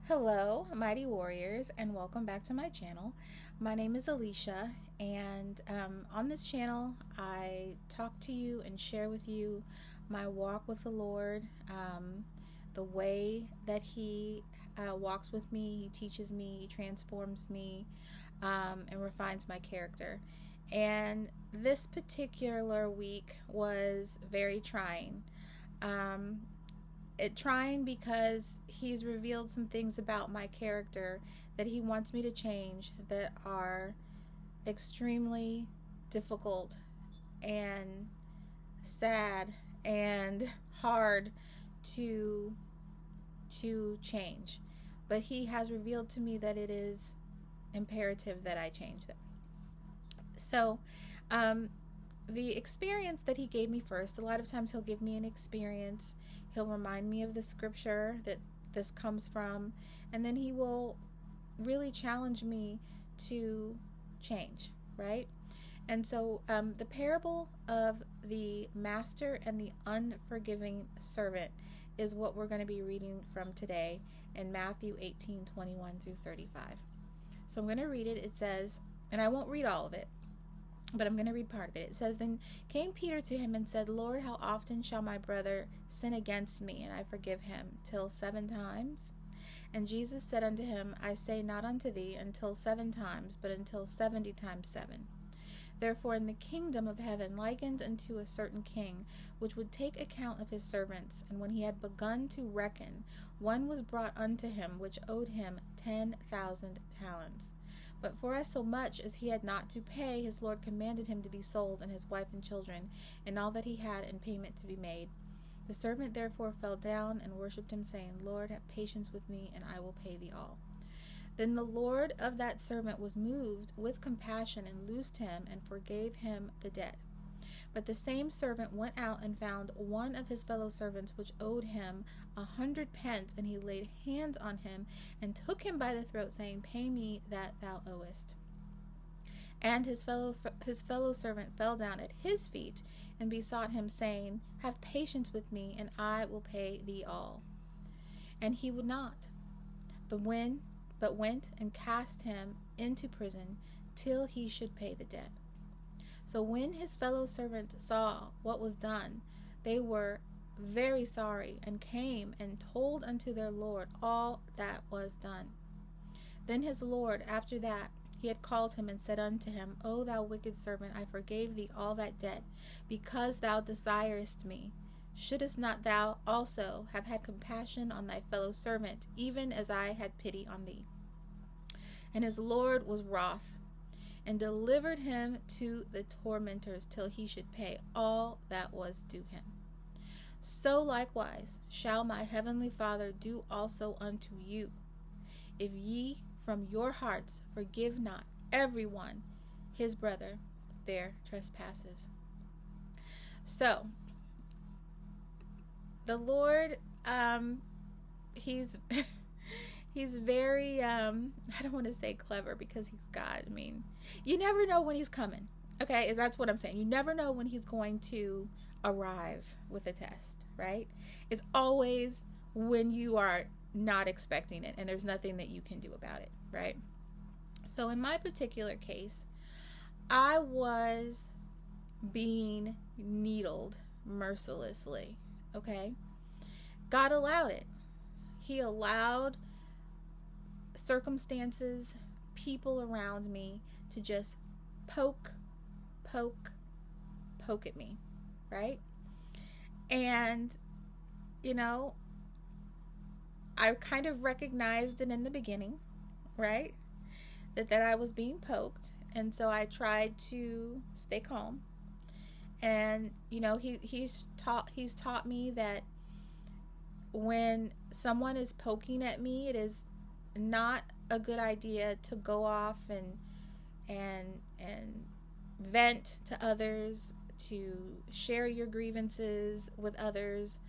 Hello, Mighty Warriors, and welcome back to my channel. My name is Alicia, and on this channel, I talk to you and share with you my walk with the Lord, the way that He walks with me. He teaches me, He transforms me, and refines my character. And this particular week was very trying. Trying because he's revealed some things about my character that he wants me to change that are extremely difficult and sad and hard to change. But he has revealed to me that it is imperative that I change them. So, the experience that he gave me first, a lot of times he'll give me an experience. He'll remind me of the scripture that this comes from, and then he will really challenge me to change, right? And so the parable of the master and the unforgiving servant is what we're going to be reading from today in Matthew 18:21 through 35. So I'm going to read it. It says, and I won't read all of it, but I'm going to read part of it. It says, Then came Peter to him and said, Lord, how often shall my brother sin against me, and I forgive him? Till 7 times? And Jesus said unto him, I say not unto thee until 7 times, but until 70 times 7. Therefore in the kingdom of heaven likened unto a certain king, which would take account of his servants. And when he had begun to reckon, one was brought unto him, which owed him 10,000 talents. But for as so much as he had not to pay, his Lord commanded him to be sold, and his wife and children, and all that he had, in payment to be made. The servant therefore fell down and worshipped him, saying, Lord, have patience with me, and I will pay thee all. Then the Lord of that servant was moved with compassion, and loosed him, and forgave him the debt. But the same servant went out and found one of his fellow servants, which owed him 100 pence, and he laid hands on him, and took him by the throat, saying, Pay me that thou owest. And his fellow servant fell down at his feet, and besought him, saying, Have patience with me, and I will pay thee all. And he would not, but went and cast him into prison, till he should pay the debt. So when his fellow servants saw what was done, they were very sorry, and came and told unto their Lord all that was done. Then his Lord, after that he had called him, and said unto him, O thou wicked servant, I forgave thee all that debt, because thou desirest me. Shouldest not thou also have had compassion on thy fellow servant, even as I had pity on thee? And his Lord was wroth, and delivered him to the tormentors, till he should pay all that was due him. So likewise shall my heavenly Father do also unto you, if ye from your hearts forgive not every one his brother their trespasses. So the Lord, he's he's very I don't want to say clever, because he's God. I mean, you never know when he's coming. Okay, that's what I'm saying. You never know when he's going to arrive with a test, right? It's always when you are not expecting it, and there's nothing that you can do about it, right? So in my particular case, I was being needled mercilessly, okay? God allowed it. He allowed circumstances, people around me to just poke at me, right? And, I kind of recognized it in the beginning, right? That I was being poked. And so I tried to stay calm. And, he's taught me that when someone is poking at me, it is not a good idea to go off and vent to others, to share your grievances with others,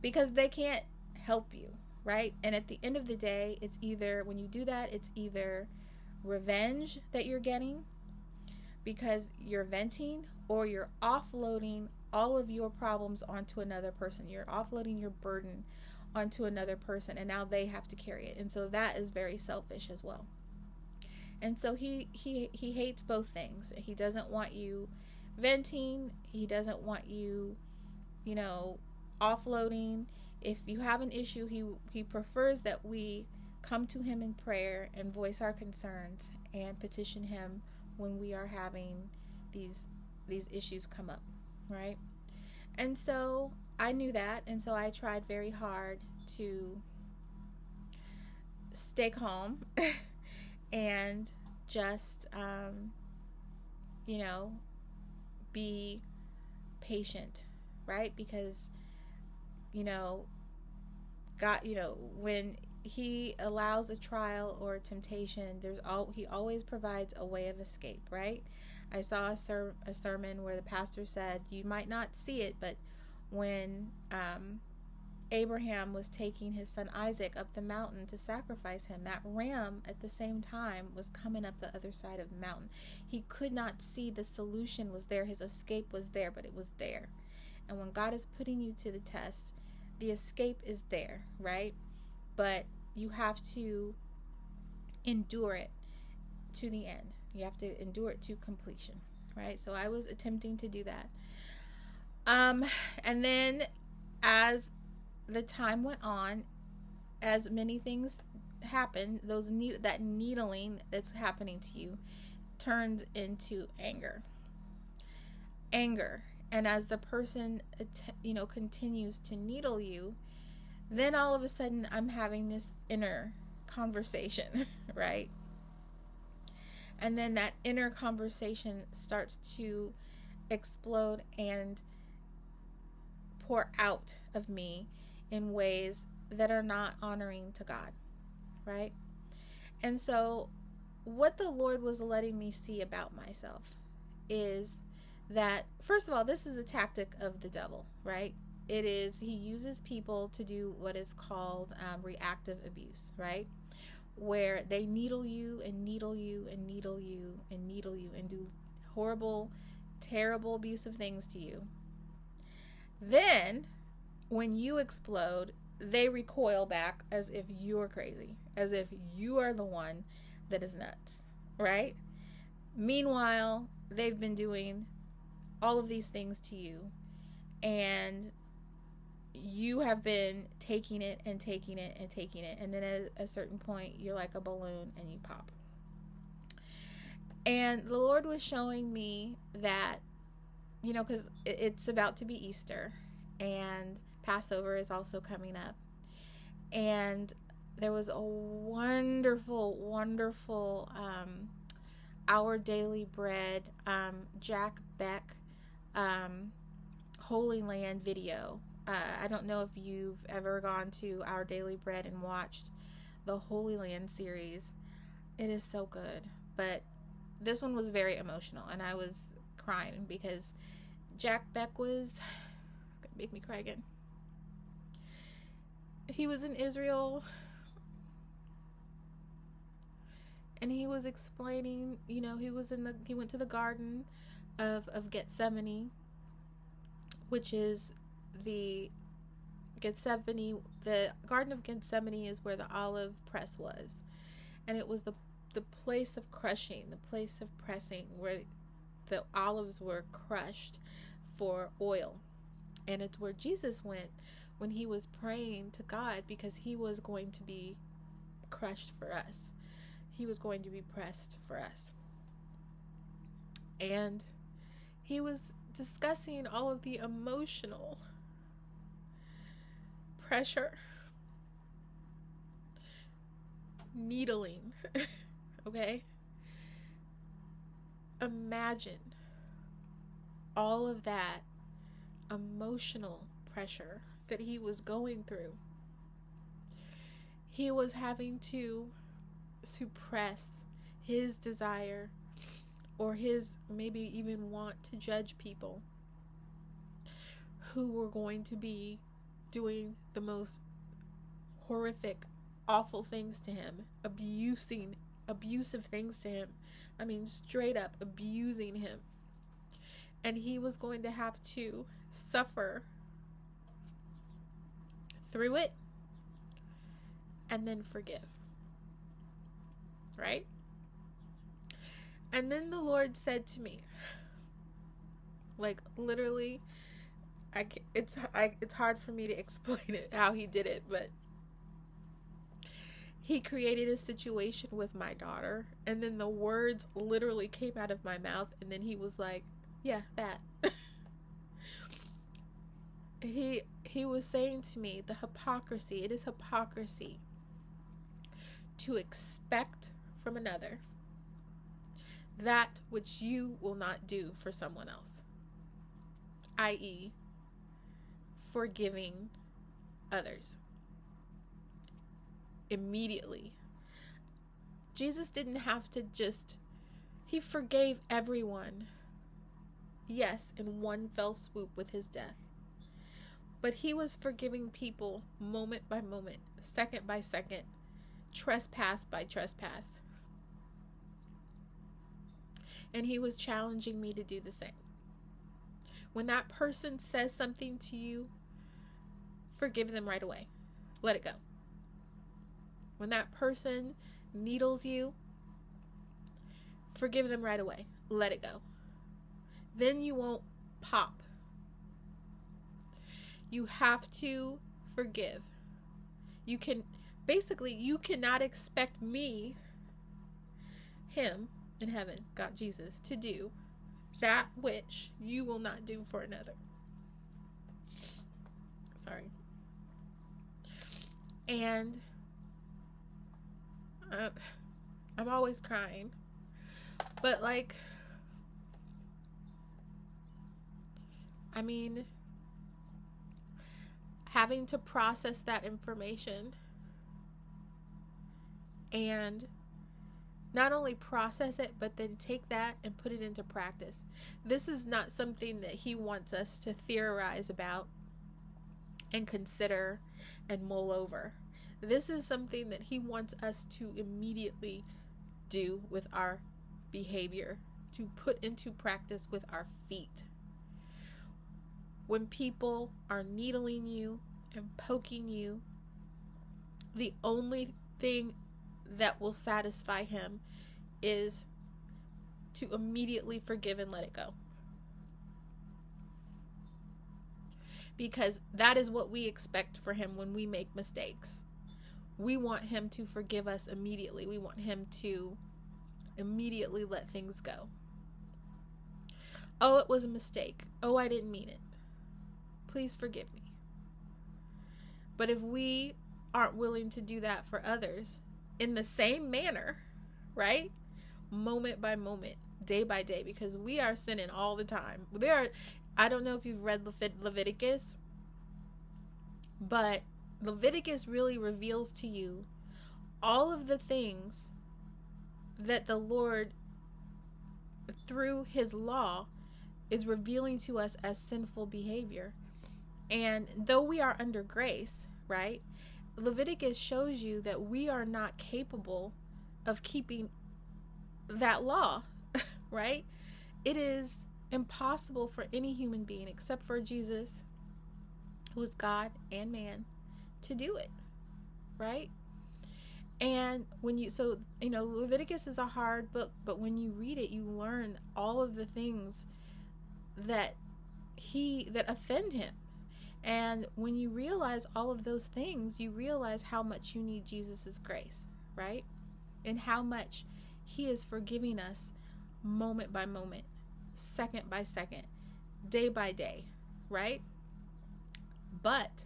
because they can't help you, right? And at the end of the day, it's either, when you do that, it's either revenge that you're getting because you're venting, or you're offloading all of your problems onto another person. You're offloading your burden onto another person, and now they have to carry it. And so that is very selfish as well. And so he hates both things. He doesn't want you venting. He doesn't want you, you know, offloading. If you have an issue, he prefers that we come to him in prayer and voice our concerns and petition him when we are having these issues come up, right? And so I knew that, and so I tried very hard to stay calm and just you know, be patient, right? Because, you know, God, you know, when he allows a trial or a temptation, he always provides a way of escape, right? I saw a sermon where the pastor said, you might not see it, but when Abraham was taking his son Isaac up the mountain to sacrifice him, that ram at the same time was coming up the other side of the mountain. He could not see the solution was there. His escape was there, but it was there. And when God is putting you to the test, the escape is there, right? But you have to endure it to the end. You have to endure it to completion, right? So I was attempting to do that. And then as the time went on, as many things happen, that needling that's happening to you turns into anger. And as the person, you know, continues to needle you, then all of a sudden I'm having this inner conversation, right? And then that inner conversation starts to explode and pour out of me in ways that are not honoring to God, right? And so what the Lord was letting me see about myself is that, first of all, this is a tactic of the devil, right? He uses people to do what is called reactive abuse, right? Where they needle you and needle you and needle you and needle you and do horrible, terrible, abusive things to you. Then, when you explode, they recoil back as if you're crazy, as if you are the one that is nuts, right? Meanwhile, they've been doing all of these things to you, and you have been taking it and taking it and taking it, and then at a certain point, you're like a balloon and you pop. And the Lord was showing me that, you know, because it's about to be Easter, and Passover is also coming up. And there was a wonderful, wonderful Our Daily Bread, Jack Beck, Holy Land video. I don't know if you've ever gone to Our Daily Bread and watched the Holy Land series. It is so good. But this one was very emotional, and I was crying because Jack Beck was... make me cry again. He was in Israel, and he was explaining, you know, he went to the Garden of Gethsemane, which is the Garden of Gethsemane is where the olive press was, and it was the place of crushing, the place of pressing, where the olives were crushed for oil. And it's where Jesus went when he was praying to God, because he was going to be crushed for us. He was going to be pressed for us. And he was discussing all of the emotional pressure, needling, okay? Imagine all of that emotional pressure that he was going through. He was having to suppress his desire or his maybe even want to judge people who were going to be doing the most horrific, awful things to him, abusive things to him. I mean, straight up abusing him. And he was going to have to suffer through it and then forgive. Right? And then the Lord said to me, like literally, it's hard for me to explain it, how he did it, but he created a situation with my daughter, and then the words literally came out of my mouth, and then he was like, yeah, that. He was saying to me, it is hypocrisy to expect from another that which you will not do for someone else, i.e., forgiving others immediately. Jesus didn't have to he forgave everyone, yes, in one fell swoop with his death. But he was forgiving people moment by moment, second by second, trespass by trespass. And he was challenging me to do the same. When that person says something to you, forgive them right away. Let it go. When that person needles you, forgive them right away. Let it go. Then you won't pop. You have to forgive. You cannot expect him in heaven, God, Jesus, to do that which you will not do for another. Sorry. And I'm always crying. But having to process that information and not only process it, but then take that and put it into practice. This is not something that he wants us to theorize about and consider and mull over. This is something that he wants us to immediately do with our behavior, to put into practice with our feet. When people are needling you and poking you, the only thing that will satisfy him is to immediately forgive and let it go. Because that is what we expect for him when we make mistakes. We want him to forgive us immediately. We want him to immediately let things go. Oh, it was a mistake. Oh, I didn't mean it. Please forgive me. But if we aren't willing to do that for others in the same manner, right? Moment by moment, day by day, because we are sinning all the time. I don't know if you've read Leviticus, but Leviticus really reveals to you all of the things that the Lord, through his law, is revealing to us as sinful behavior. And though we are under grace, right, Leviticus shows you that we are not capable of keeping that law, right? It is impossible for any human being except for Jesus, who is God and man, to do it, right? And Leviticus is a hard book, but when you read it, you learn all of the things that offend him. And when you realize all of those things, you realize how much you need Jesus's grace, right? And how much he is forgiving us moment by moment, second by second, day by day, right? But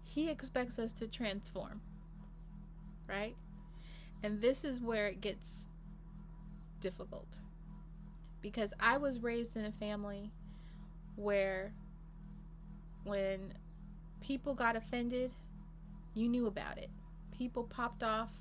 he expects us to transform, right? And this is where it gets difficult. Because I was raised in a family where when people got offended, you knew about it. People popped off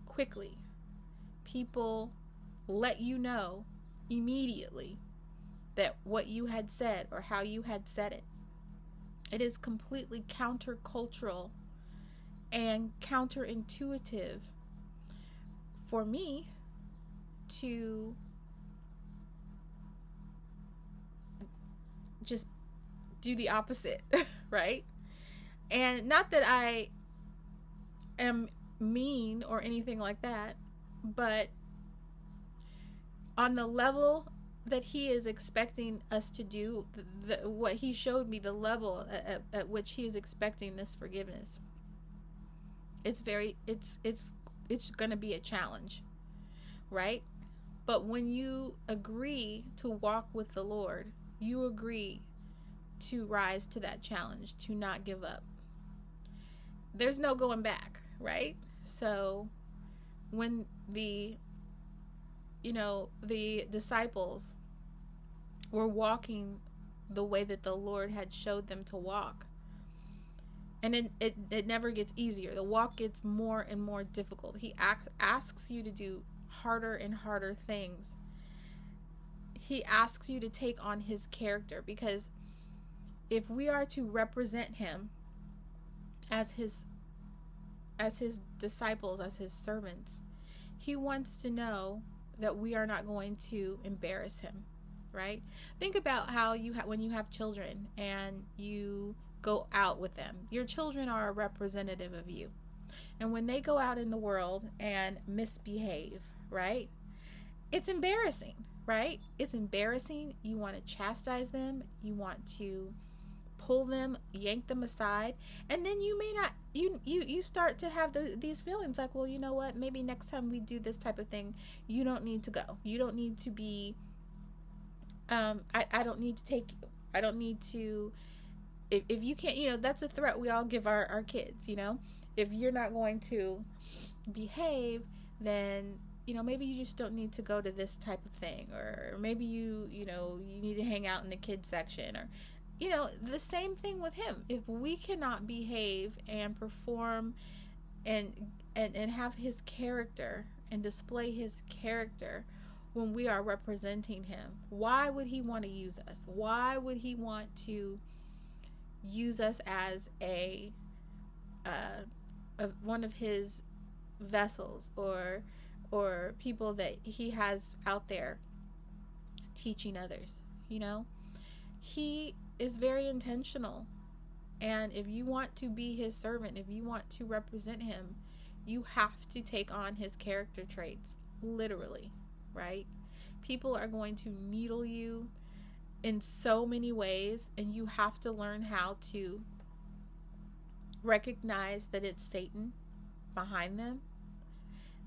quickly. People let you know immediately that what you had said or how you had said it. It is completely countercultural and counterintuitive for me to just do the opposite, right? And not that I am mean or anything like that, but on the level that he is expecting us to do, what he showed me, the level at which he is expecting this forgiveness, it's going to be a challenge, right? But when you agree to walk with the Lord, you agree to rise to that challenge, to not give up. There's no going back, right? So when the disciples were walking the way that the Lord had showed them to walk, and it never gets easier. The walk gets more and more difficult. He asks you to do harder and harder things. He asks you to take on his character, because if we are to represent him as his disciples, as his servants, he wants to know that we are not going to embarrass him, right? Think about how when you have children and you go out with them. Your children are a representative of you. And when they go out in the world and misbehave, right? It's embarrassing, right? It's embarrassing. You want to chastise them. You want to pull them, yank them aside, and then you may not, you start to have these feelings like, well, you know what, maybe next time we do this type of thing, you don't need to go, you don't need to be, I don't need to take you, I don't need to, if you can't, that's a threat we all give our kids, if you're not going to behave, then maybe you just don't need to go to this type of thing, or maybe you need to hang out in the kids section, or the same thing with him. If we cannot behave and perform and have his character and display his character when we are representing him, why would he want to use us? Why would he want to use us as a one of his vessels, or people that he has out there teaching others? He is very intentional, and if you want to be his servant, if you want to represent him, you have to take on his character traits, literally, right? People are going to needle you in so many ways, and you have to learn how to recognize that it's Satan behind them,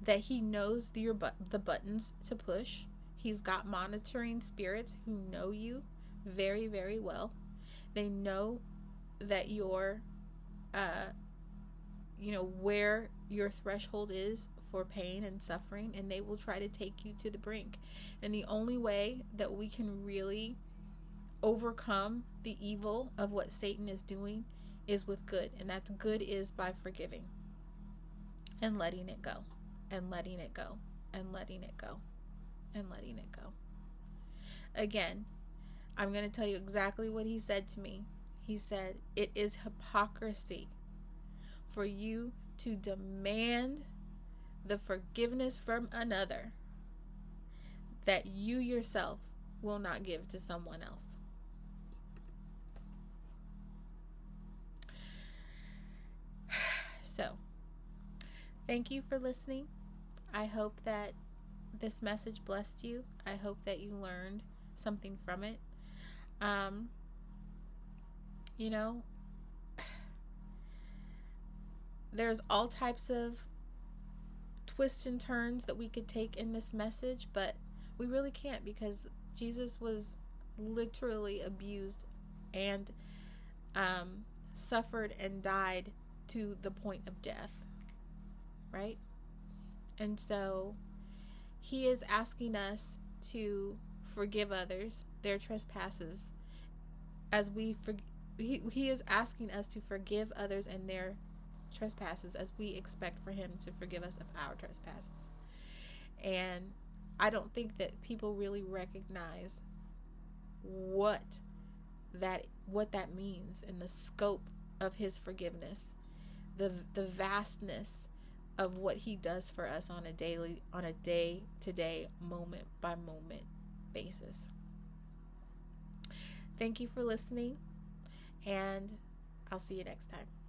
that he knows the buttons to push. He's got monitoring spirits who know you very, very well. They know that you're where your threshold is for pain and suffering, and they will try to take you to the brink. And the only way that we can really overcome the evil of what Satan is doing is with good, and that's good is by forgiving and letting it go, and letting it go, and letting it go, and letting it go. Again, I'm going to tell you exactly what he said to me. He said, it is hypocrisy for you to demand the forgiveness from another that you yourself will not give to someone else. So, thank you for listening. I hope that this message blessed you. I hope that you learned something from it. There's all types of twists and turns that we could take in this message, but we really can't, because Jesus was literally abused and suffered and died to the point of death, right? And so he is asking us to forgive others their trespasses, as he is asking us to forgive others and their trespasses as we expect for him to forgive us of our trespasses. And I don't think that people really recognize what that means, and the scope of his forgiveness, the vastness of what he does for us on a day-to-day, moment by moment basis. Thank you for listening, and I'll see you next time.